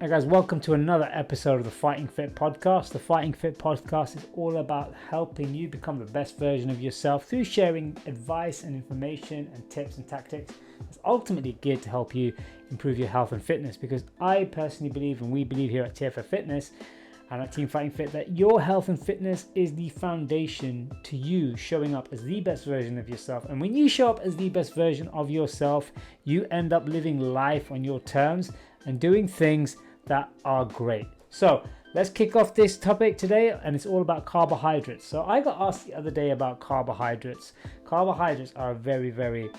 Hey guys, welcome to another episode of the Fighting Fit podcast. The Fighting Fit podcast is all about helping you become the best version of yourself through sharing advice and information and tips and tactics. It's ultimately geared to help you improve your health and fitness, because I personally believe, and we believe here at TFF Fitness and at Team Fighting Fit, that your health and fitness is the foundation to you showing up as the best version of yourself. And when you show up as the best version of yourself, you end up living life on your terms and doing things that are great. So let's kick off this topic today, and it's all about carbohydrates. So I got asked the other day about carbohydrates. Carbohydrates are a very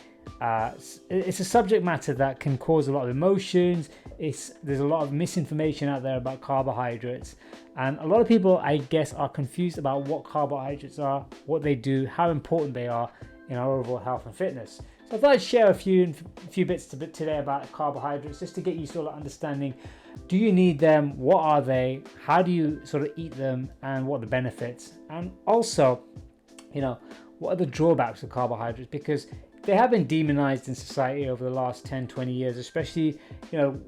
it's a subject matter that can cause a lot of emotions. There's a lot of misinformation out there about carbohydrates, and a lot of people, I guess, are confused about what carbohydrates are, what they do, how important they are in our overall health and fitness. So I thought I'd share a few bits today about carbohydrates, just to get you sort of understanding, do you need them, what are they, how do you sort of eat them, and what are the benefits, and also, what are the drawbacks of carbohydrates, because they have been demonized in society over the last 10-20 years, especially in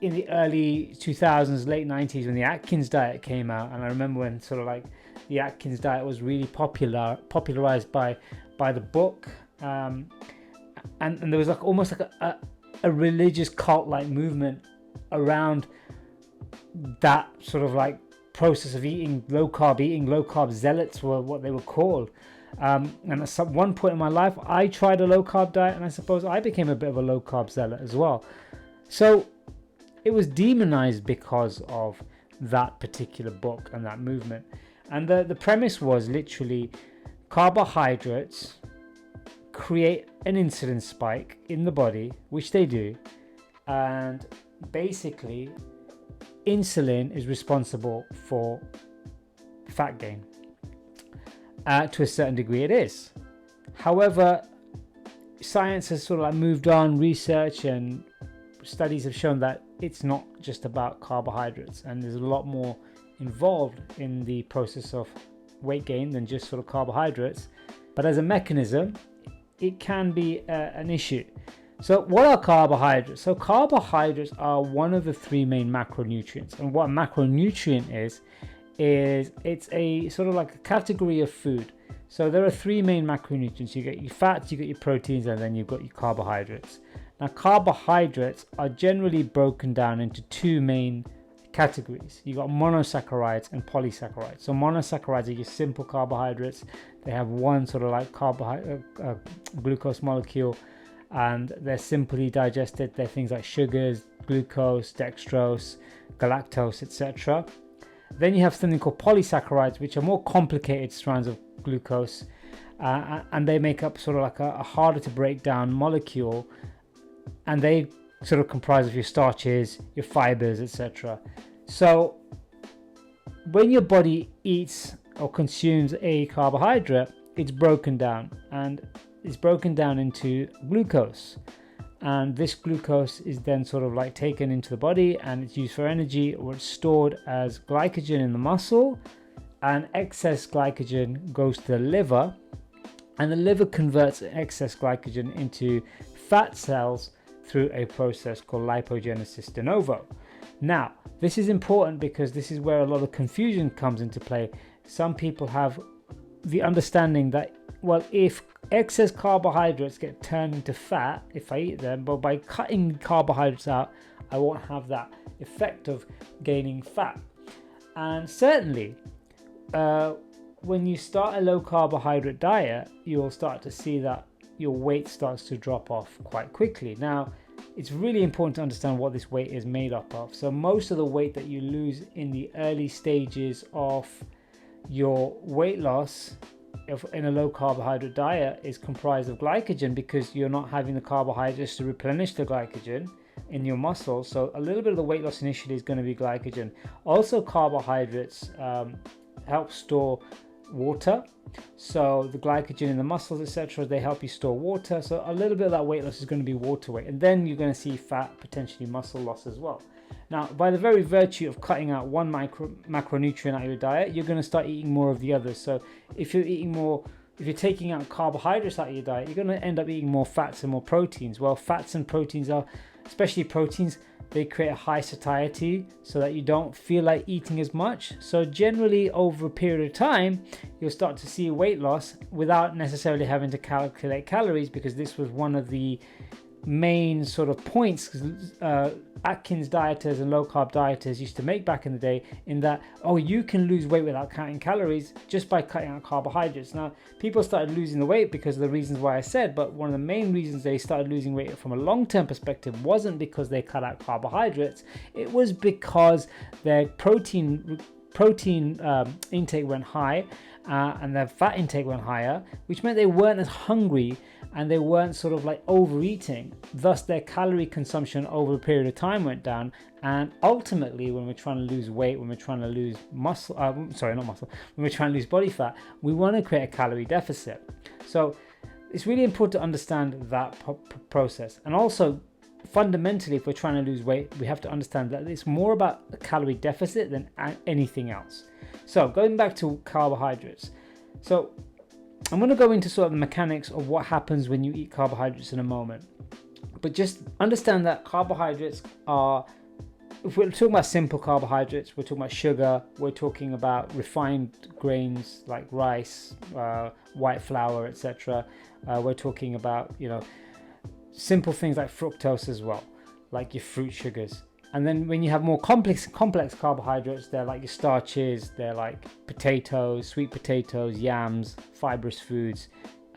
the early 2000s, late 90s, when the Atkins diet came out. And I remember when sort of like the Atkins diet was really popularized by the book, and there was like almost like a religious cult-like movement around that sort of like process of eating low carb zealots were what they were called. And at some one point in my life, I tried a low carb diet, and I suppose I became a bit of a low carb zealot as well. So it was demonized because of that particular book and that movement. And the premise was literally carbohydrates create an insulin spike in the body, which they do, and basically insulin is responsible for fat gain. To a certain degree it is. However, science has sort of like moved on. Research and studies have shown that it's not just about carbohydrates, and there's a lot more involved in the process of weight gain than just sort of carbohydrates. But as a mechanism, it can be an issue. So what are carbohydrates? So carbohydrates are one of the three main macronutrients. And what a macronutrient is it's a sort of like a category of food. So there are three main macronutrients. You get your fats, you get your proteins, and then you've got your carbohydrates. Now carbohydrates are generally broken down into two main categories. You got monosaccharides and polysaccharides. So monosaccharides are your simple carbohydrates. They have one sort of like glucose molecule, and they're simply digested. They're things like sugars, glucose, dextrose, galactose, etc. Then you have something called polysaccharides, which are more complicated strands of glucose, and they make up sort of like a harder to break down molecule, and they sort of comprise of your starches, your fibers, etc. So when your body eats or consumes a carbohydrate, it's broken down, and it's broken down into glucose. And this glucose is then sort of like taken into the body, and it's used for energy, or it's stored as glycogen in the muscle, and excess glycogen goes to the liver, and the liver converts excess glycogen into fat cells through a process called lipogenesis de novo. Now, this is important because this is where a lot of confusion comes into play. Some people have the understanding that, well, if excess carbohydrates get turned into fat if I eat them, but by cutting carbohydrates out, I won't have that effect of gaining fat. And certainly, when you start a low carbohydrate diet, you'll start to see that your weight starts to drop off quite quickly. Now, it's really important to understand what this weight is made up of. So most of the weight that you lose in the early stages of your weight loss in a low carbohydrate diet is comprised of glycogen, because you're not having the carbohydrates to replenish the glycogen in your muscles. So a little bit of the weight loss initially is going to be glycogen. Also, carbohydrates help store water. So the glycogen in the muscles, etc., they help you store water. So a little bit of that weight loss is going to be water weight, and then you're going to see fat, potentially muscle loss as well. Now, by the very virtue of cutting out one macronutrient out of your diet, you're going to start eating more of the others. So if you're taking out carbohydrates out of your diet, you're going to end up eating more fats and more proteins. Well, fats and proteins are, especially proteins, they create a high satiety so that you don't feel like eating as much. So generally over a period of time, you'll start to see weight loss without necessarily having to calculate calories, because this was one of the main sort of points Atkins dieters and low carb dieters used to make back in the day, in that, oh, you can lose weight without counting calories just by cutting out carbohydrates. Now, people started losing the weight because of the reasons why I said, but one of the main reasons they started losing weight from a long-term perspective wasn't because they cut out carbohydrates. It was because their protein intake went high, and their fat intake went higher, which meant they weren't as hungry and they weren't sort of like overeating. Thus their calorie consumption over a period of time went down. And ultimately, when we're trying to lose weight, when we're trying to lose muscle, when we're trying to lose body fat, we want to create a calorie deficit. So it's really important to understand that process. And also, fundamentally, if we're trying to lose weight, we have to understand that it's more about a calorie deficit than anything else. So going back to carbohydrates, so I'm going to go into sort of the mechanics of what happens when you eat carbohydrates in a moment, but just understand that carbohydrates are, if we're talking about simple carbohydrates, we're talking about sugar, we're talking about refined grains like rice, white flour, etc. We're talking about, simple things like fructose as well, like your fruit sugars. And then when you have more complex carbohydrates, they're like your starches, they're like potatoes, sweet potatoes, yams, fibrous foods,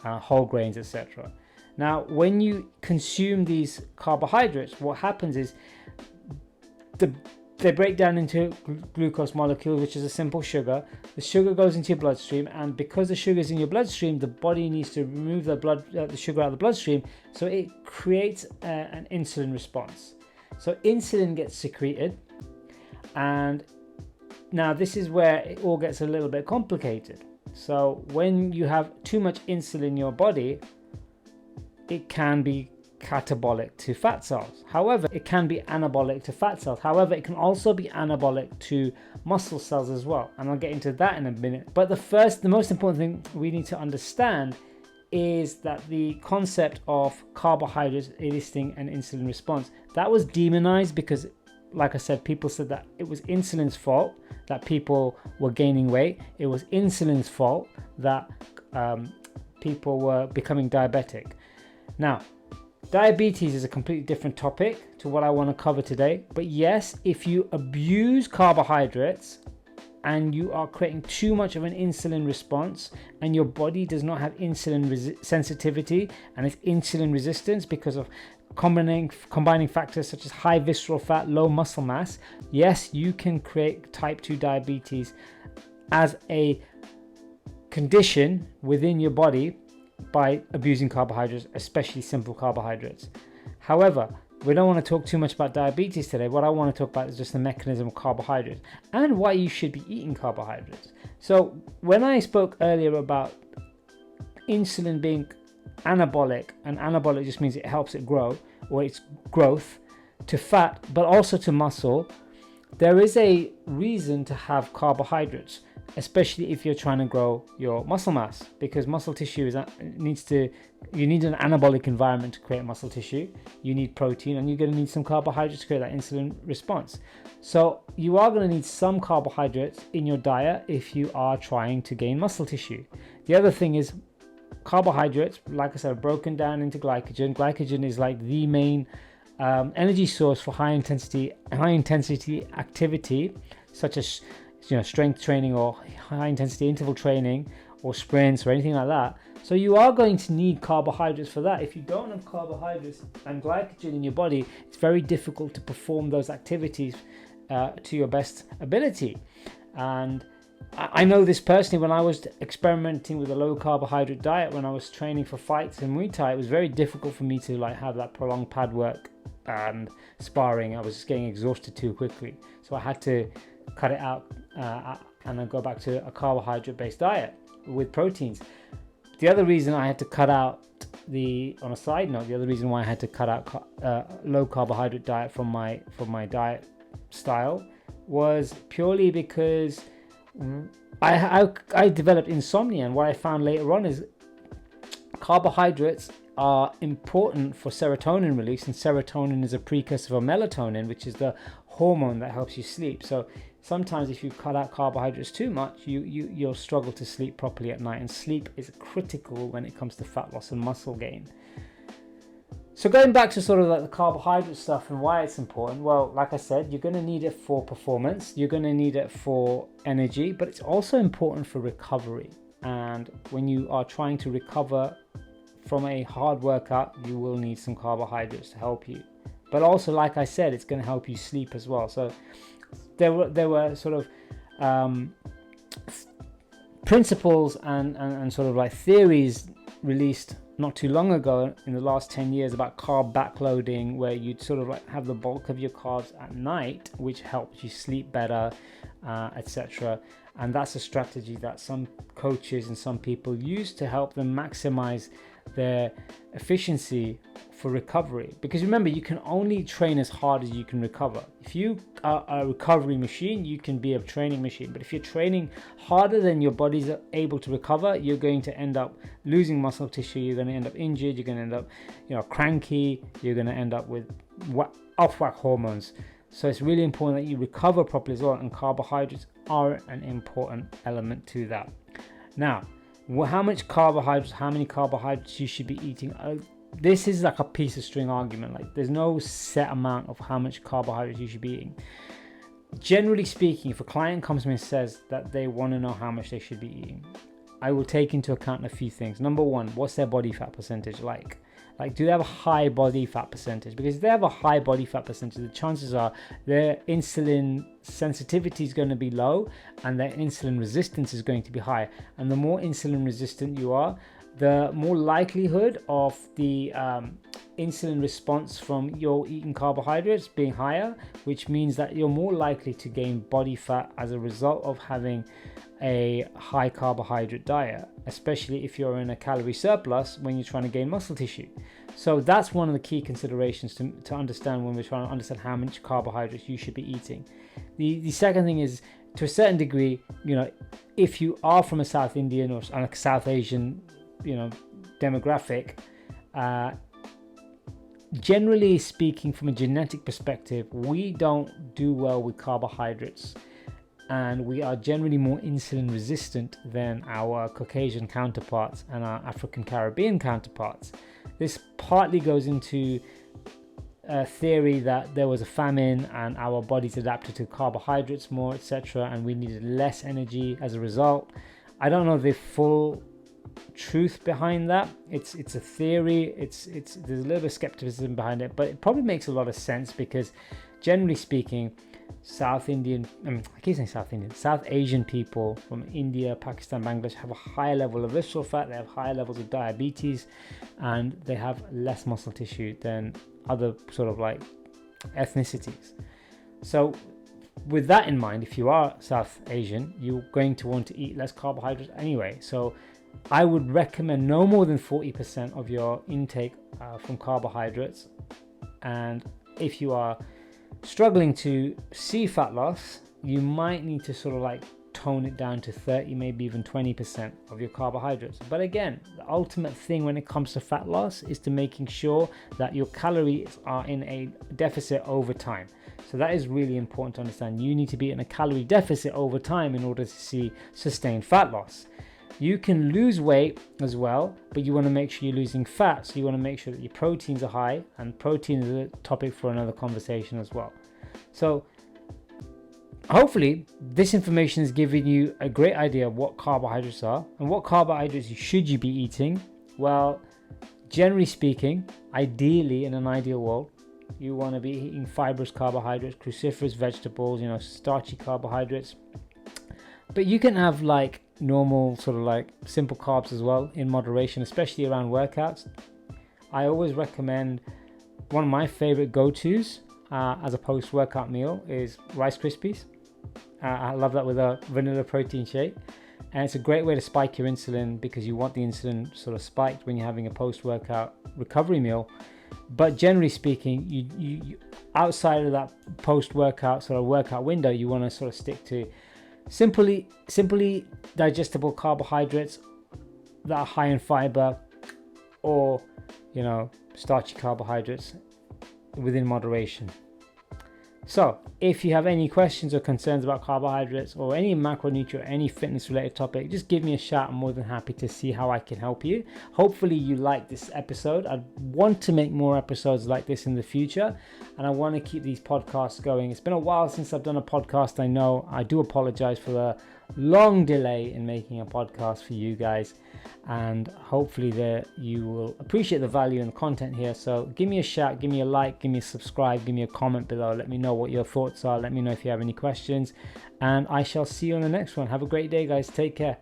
whole grains, etc. Now, when you consume these carbohydrates, what happens is they break down into glucose molecules, which is a simple sugar. The sugar goes into your bloodstream, and because the sugar is in your bloodstream, the body needs to remove the sugar out of the bloodstream, so it creates an insulin response. So insulin gets secreted, and now this is where it all gets a little bit complicated. So when you have too much insulin in your body, it can be catabolic to fat cells. However, it can be anabolic to fat cells. However, it can also be anabolic to muscle cells as well. And I'll get into that in a minute. But the most important thing we need to understand is that the concept of carbohydrates eliciting an insulin response, that was demonized because, like I said, people said that it was insulin's fault that people were gaining weight. It was insulin's fault that people were becoming diabetic. Now, diabetes is a completely different topic to what I want to cover today. But yes, if you abuse carbohydrates and you are creating too much of an insulin response, and your body does not have insulin sensitivity and it's insulin resistance because of combining factors such as high visceral fat, low muscle mass, yes, you can create type 2 diabetes as a condition within your body by abusing carbohydrates, especially simple carbohydrates. However, we don't want to talk too much about diabetes today. What I want to talk about is just the mechanism of carbohydrates and why you should be eating carbohydrates. So when I spoke earlier about insulin being anabolic, and anabolic just means it helps it grow, or its growth to fat, but also to muscle, there is a reason to have carbohydrates, especially if you're trying to grow your muscle mass, because muscle tissue you need an anabolic environment to create muscle tissue. You need protein, and you're going to need some carbohydrates to create that insulin response. So you are going to need some carbohydrates in your diet if you are trying to gain muscle tissue. The other thing is carbohydrates, like I said, are broken down into glycogen. Glycogen is like the main energy source for high intensity activity, such as strength training or high intensity interval training or sprints or anything like that. So you are going to need carbohydrates for that. If you don't have carbohydrates and glycogen in your body, it's very difficult to perform those activities to your best ability. And I know this personally. When I was experimenting with a low carbohydrate diet, when I was training for fights in Muay Thai, it was very difficult for me to have that prolonged pad work and sparring. I was just getting exhausted too quickly, so I had to cut it out and then go back to a carbohydrate based diet with proteins. The other reason I had to cut out the other reason why I had to cut out low carbohydrate diet from my diet style was purely because I developed insomnia, and what I found later on is carbohydrates are important for serotonin release, and serotonin is a precursor for melatonin, which is the hormone that helps you sleep. So sometimes if you cut out carbohydrates too much, you'll struggle to sleep properly at night, and sleep is critical when it comes to fat loss and muscle gain. So going back to sort of like the carbohydrate stuff and why it's important, well, like I said, you're going to need it for performance, you're going to need it for energy, but it's also important for recovery. And when you are trying to recover from a hard workout, you will need some carbohydrates to help you. But also, like I said, it's going to help you sleep as well. So there were sort of principles and sort of like theories released not too long ago in the last 10 years about carb backloading, where you'd sort of like have the bulk of your carbs at night, which helps you sleep better, etc. And that's a strategy that some coaches and some people use to help them maximize their efficiency for recovery. Because remember, you can only train as hard as you can recover. If you are a recovery machine, you can be a training machine. But if you're training harder than your body's able to recover, you're going to end up losing muscle tissue, you're going to end up injured, you're going to end up cranky, you're going to end up with off-whack hormones. So it's really important that you recover properly as well, and carbohydrates are an important element to that. Now, how many carbohydrates you should be eating? This is like a piece of string argument. Like, there's no set amount of how much carbohydrates you should be eating. Generally speaking, if a client comes to me and says that they want to know how much they should be eating, I will take into account a few things. Number one, what's their body fat percentage like? Like, do they have a high body fat percentage? Because if they have a high body fat percentage, the chances are their insulin sensitivity is going to be low and their insulin resistance is going to be high. And the more insulin resistant you are, the more likelihood of the insulin response from your eating carbohydrates being higher, which means that you're more likely to gain body fat as a result of having a high carbohydrate diet, especially if you're in a calorie surplus when you're trying to gain muscle tissue. So that's one of the key considerations to understand when we're trying to understand how much carbohydrates you should be eating. The second thing is, to a certain degree, if you are from a South Indian or a South Asian demographic, generally speaking, from a genetic perspective, we don't do well with carbohydrates, and we are generally more insulin resistant than our Caucasian counterparts and our African Caribbean counterparts. This partly goes into a theory that there was a famine and our bodies adapted to carbohydrates more, etc., and we needed less energy as a result. I don't know the full truth behind that. It's a theory. There's a little bit of skepticism behind it, but it probably makes a lot of sense because, generally speaking, South Asian people from India, Pakistan, Bangladesh have a higher level of visceral fat, they have higher levels of diabetes, and they have less muscle tissue than other sort of like ethnicities. So with that in mind, if you are South Asian, you're going to want to eat less carbohydrates anyway. So I would recommend no more than 40% of your intake from carbohydrates. And if you are struggling to see fat loss, you might need to sort of like tone it down to 30, maybe even 20% of your carbohydrates. But again, the ultimate thing when it comes to fat loss is to making sure that your calories are in a deficit over time. So that is really important to understand. You need to be in a calorie deficit over time in order to see sustained fat loss. You can lose weight as well, but you want to make sure you're losing fat. So you want to make sure that your proteins are high, and protein is a topic for another conversation as well. So hopefully this information is giving you a great idea of what carbohydrates are and what carbohydrates should you be eating. Well, generally speaking, ideally in an ideal world, you want to be eating fibrous carbohydrates, cruciferous vegetables, starchy carbohydrates. But you can have like normal sort of like simple carbs as well in moderation, especially around workouts. I always recommend, one of my favorite go-tos as a post-workout meal is Rice Krispies. I love that with a vanilla protein shake, and it's a great way to spike your insulin because you want the insulin sort of spiked when you're having a post-workout recovery meal. But generally speaking, you outside of that post-workout sort of workout window, you want to sort of stick to simply digestible carbohydrates that are high in fiber, or starchy carbohydrates within moderation. So if you have any questions or concerns about carbohydrates or any macronutrient, any fitness related topic, just give me a shout. I'm more than happy to see how I can help you. Hopefully you like this episode. I want to make more episodes like this in the future, and I want to keep these podcasts going. It's been a while since I've done a podcast. I know. I do apologize for the long delay in making a podcast for you guys, and hopefully you will appreciate the value and the content here. So give me a shout, give me a like, give me a subscribe, give me a comment below. Let me know what your thoughts are. Let me know if you have any questions, and I shall see you on the next one. Have a great day, guys. Take care.